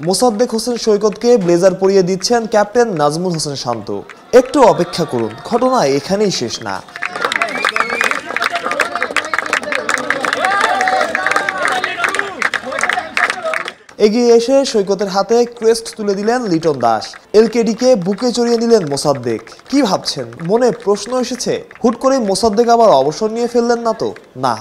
Mosaddek Hossain সৈকতকে blazer পরিয়ে দিচ্ছেন captain Nazmul Hossain শান্ত। একটু অপেক্ষা করুন, ঘটনা এখানেই শেষ না। এগিয়ে এসে সৈকতের হাতে ক্রেস্ট তুলে দিলেন লিটন দাস। এলকেডিকে বুকে চড়িয়ে নিলেন মোসাদ্দেক। কি ভাবছেন? মনে প্রশ্ন এসেছে, হুট করে মোসাদ্দেক আবার অবসর নিয়ে ফেললেন না তো? না,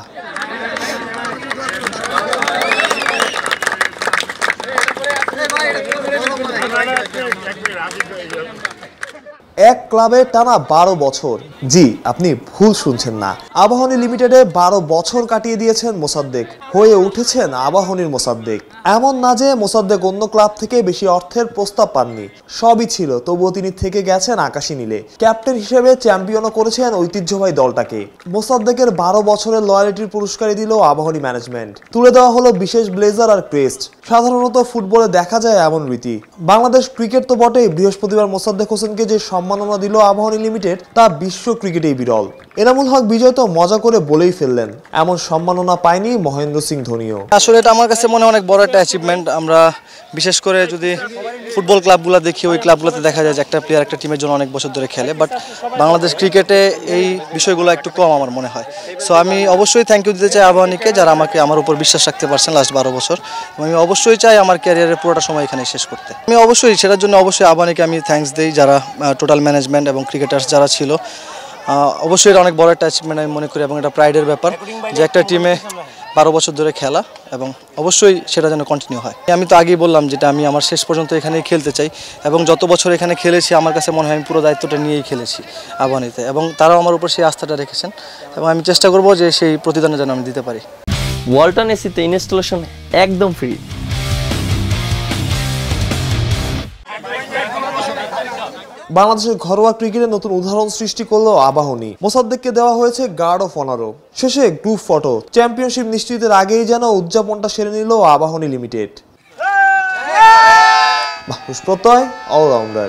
এক ক্লাবে টানা 12 বছর। জি, আপনি ভুল শুনছেন না, আবাহনী লিমিটেডে 12 বছর কাটিয়ে দিয়েছেন মোসাদ্দেক। হয়ে উঠেছেন আবাহনীর মোসাদ্দেক। এমন না যে মোসাদ্দেক অন্য ক্লাব থেকে বেশি অর্থের প্রস্তাব পাননি, সবই ছিল, তবুও তিনি থেকে গেছেন আকাশী নীলে। ক্যাপ্টেন হিসেবে চ্যাম্পিয়নও করেছেন ঐতিহ্যবাহী দলটাকে। মোসাদ্দেকের 12 বছরের লয়ালিটির পুরস্কারই দিল আবাহনী ম্যানেজমেন্ট। তুলে দেওয়া হলো বিশেষ ব্লেজার আর ক্রেস্ট। সাধারণত ফুটবলে দেখা যায় এমন রীতি। বাংলাদেশ ক্রিকেট তো বটেই, বৃহস্পতিবার মোসাদ্দেক হোসেনকে যে সম্মাননা দিল আবাহনী লিমিটেড তা বিশ্ব ক্রিকেটেই বিরল। এনামুল হক বিজয় তো মজা করে বলেই ফেললেন, এমন সম্মাননা পায়নি মহেন্দ্র সিং ধোনিও। আসলে এটা আমার কাছে মনে হয় অনেক বড় একটা অ্যাচিভমেন্ট। আমরা বিশেষ করে যদি ফুটবল ক্লাবগুলো দেখি, ওই ক্লাবগুলোতে দেখা যায় যে একটা প্লেয়ার একটা টিমের জন্য অনেক বছর ধরে খেলে, বাট বাংলাদেশ ক্রিকেটে এই বিষয়গুলো একটু কম আমার মনে হয়। সো আমি অবশ্যই থ্যাংক ইউ দিতে চাই আবাহনীকে, যারা আমাকে আমার উপর বিশ্বাস রাখতে পারছেন লাস্ট 12 বছর। আমি অবশ্যই চাই আমার ক্যারিয়ারের পুরোটা সময় এখানে শেষ করতে। আমি অবশ্যই সেটার জন্য অবশ্যই আবাহনীকে আমি থ্যাঙ্কস দিই, যারা টোটাল ম্যানেজমেন্ট এবং ক্রিকেটার্স যারা ছিল। অবশ্যই এটা অনেক বড় একটা অ্যাচিভমেন্ট আমি মনে করি, এবং এটা প্রাইডের ব্যাপার যে একটা টিমে 12 বছর ধরে খেলা, এবং অবশ্যই সেটা যেন কন্টিনিউ হয়। আমি তো আগেই বললাম যেটা আমি আমার শেষ পর্যন্ত এখানেই খেলতে চাই, এবং যত বছর এখানে খেলেছি আমার কাছে মনে হয় আমি পুরো দায়িত্বটা নিয়েই খেলেছি আবাহনীতে, এবং তারাও আমার উপর সেই আস্থাটা রেখেছেন, এবং আমি চেষ্টা করব যে সেই প্রতিদানে যেন আমি দিতে পারি। ওয়ালটন এসিতে ইনস্টলেশন একদম ফ্রি। বাংলাদেশের ঘরোয়া ক্রিকেটে নতুন উদাহরণ সৃষ্টি করলো আবাহনী। মোসাদ্দেককে দেওয়া হয়েছে গার্ড অফ অনারও। শেষে গ্রুপ ফটো। চ্যাম্পিয়নশিপ নিশ্চিতের আগেই যেন উদযাপনটা সেরে নিল আবাহনী লিমিটেড। মাহফুজ প্রত্যয়, অলরাউন্ডার।